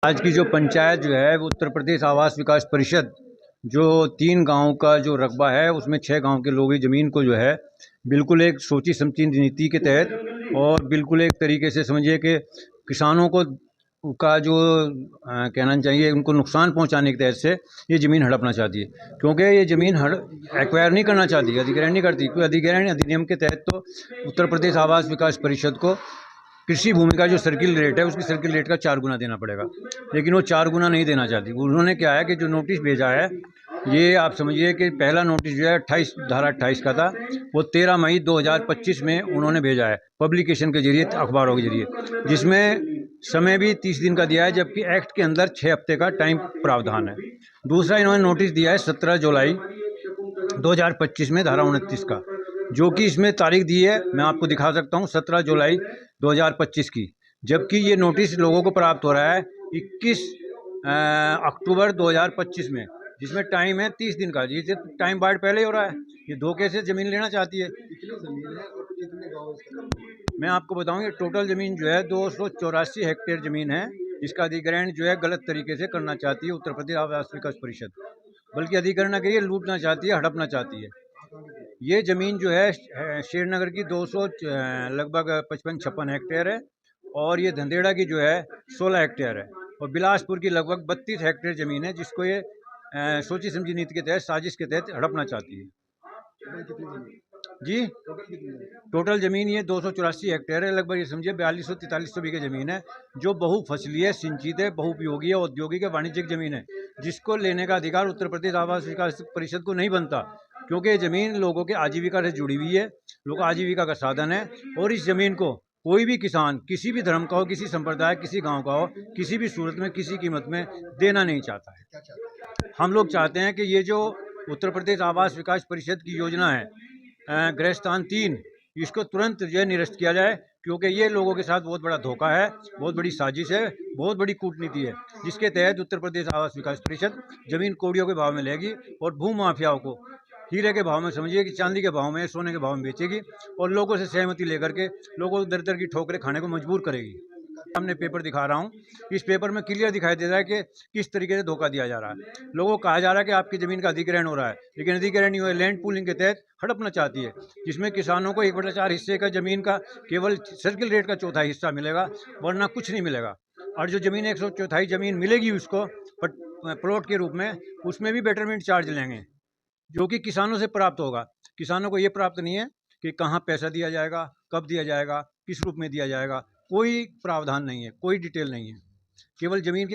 आज की जो पंचायत जो है वो उत्तर प्रदेश आवास विकास परिषद जो 3 गाँव का जो रकबा है उसमें 6 गाँव के लोग ही ज़मीन को जो है बिल्कुल एक सोची समझी नीति के तहत और बिल्कुल एक तरीके से समझिए कि किसानों को का जो कहना चाहिए उनको नुकसान पहुंचाने के तहत से ये ज़मीन हड़पना चाहती है। क्योंकि ये ज़मीन एक्वायर नहीं करना चाहती, अधिग्रहण नहीं करती, क्योंकि अधिग्रहण अधिनियम के तहत तो उत्तर प्रदेश आवास विकास परिषद को कृषि भूमि का जो सर्किल रेट है उसकी सर्किल रेट का 4 गुना देना पड़ेगा, लेकिन वो 4 गुना नहीं देना चाहती। उन्होंने क्या है कि जो नोटिस भेजा है, ये आप समझिए कि पहला नोटिस जो है 28 धारा 28 का था, वो 13 मई 2025 में उन्होंने भेजा है पब्लिकेशन के जरिए, अखबारों के जरिए, जिसमें समय भी 30 दिन का दिया है, जबकि एक्ट के अंदर 6 हफ्ते का टाइम प्रावधान है। दूसरा इन्होंने नोटिस दिया है 17 जुलाई 2025 में धारा 29 का, जो कि इसमें तारीख दी है, मैं आपको दिखा सकता हूँ, 17 जुलाई 2025 की, जबकि ये नोटिस लोगों को प्राप्त हो रहा है 21 अक्टूबर 2025 में, जिसमें टाइम है 30 दिन का, जिससे टाइम बाढ़ पहले ही हो रहा है। ये धोखे से ज़मीन लेना चाहती है। मैं आपको बताऊं, ये टोटल ज़मीन जो है 284 हेक्टेयर ज़मीन है, जिसका अधिग्रहण जो है गलत तरीके से करना चाहती है उत्तर प्रदेश आवास विकास परिषद, बल्कि अधिग्रहण ना करिए, लूटना चाहती है, हड़पना चाहती है। ये ज़मीन जो है श्रीनगर की 200 लगभग 55-56 हेक्टेयर है, और ये धंधेड़ा की जो है 16 हेक्टेयर है, और बिलासपुर की लगभग 32 हेक्टेयर ज़मीन है, जिसको ये सोची समझी नीति के तहत, साजिश के तहत हड़पना चाहती है। जी, टोटल ज़मीन ये 284 हेक्टेयर है, लगभग ये समझिए 4200-4300 बीघे ज़मीन है, जो बहुफसलीय है, सिंचित है, बहुउपयोगी है, औद्योगिक है, वाणिज्यिक ज़मीन है, जिसको लेने का अधिकार उत्तर प्रदेश आवास विकास परिषद को नहीं बनता, क्योंकि ये ज़मीन लोगों के आजीविका से जुड़ी हुई है, लोगों का आजीविका का साधन है, और इस ज़मीन को कोई भी किसान, किसी भी धर्म का हो, किसी संप्रदाय, किसी गाँव का हो, किसी भी सूरत में, किसी कीमत में देना नहीं चाहता है। हम लोग चाहते हैं कि ये जो उत्तर प्रदेश आवास विकास परिषद की योजना है, गृहस्थान 3, इसको तुरंत जो है निरस्त किया जाए, क्योंकि ये लोगों के साथ बहुत बड़ा धोखा है, बहुत बड़ी साजिश है, बहुत बड़ी कूटनीति है, जिसके तहत उत्तर प्रदेश आवास विकास परिषद ज़मीन कौड़ियों के भाव में लेगी और भू माफियाओं को हीरे के भाव में, समझिए कि चांदी के भाव में, सोने के भाव में बेचेगी, और लोगों से सहमति लेकर के लोगों को दर दर की ठोकरें खाने को मजबूर करेगी। सामने पेपर दिखा रहा हूँ, इस पेपर में क्लियर दिखाई दे रहा है कि किस तरीके से धोखा दिया जा रहा है। लोगों को कहा जा रहा है कि आपकी ज़मीन का अधिग्रहण हो रहा है, लेकिन अधिग्रहण नहीं हुआ, लैंड पूलिंग के तहत हड़पना चाहती है, जिसमें किसानों को 1/4 हिस्से का ज़मीन का केवल सर्किल रेट का चौथाई हिस्सा मिलेगा, वरना कुछ नहीं मिलेगा। और जो ज़मीन 1/4 ज़मीन मिलेगी उसको प्लॉट के रूप में, उसमें भी बेटरमेंट चार्ज लेंगे, जो कि किसानों से प्राप्त होगा। किसानों को ये प्राप्त नहीं है कि कहाँ पैसा दिया जाएगा, कब दिया जाएगा, किस रूप में दिया जाएगा, कोई प्रावधान नहीं है, कोई डिटेल नहीं है, केवल ज़मीन की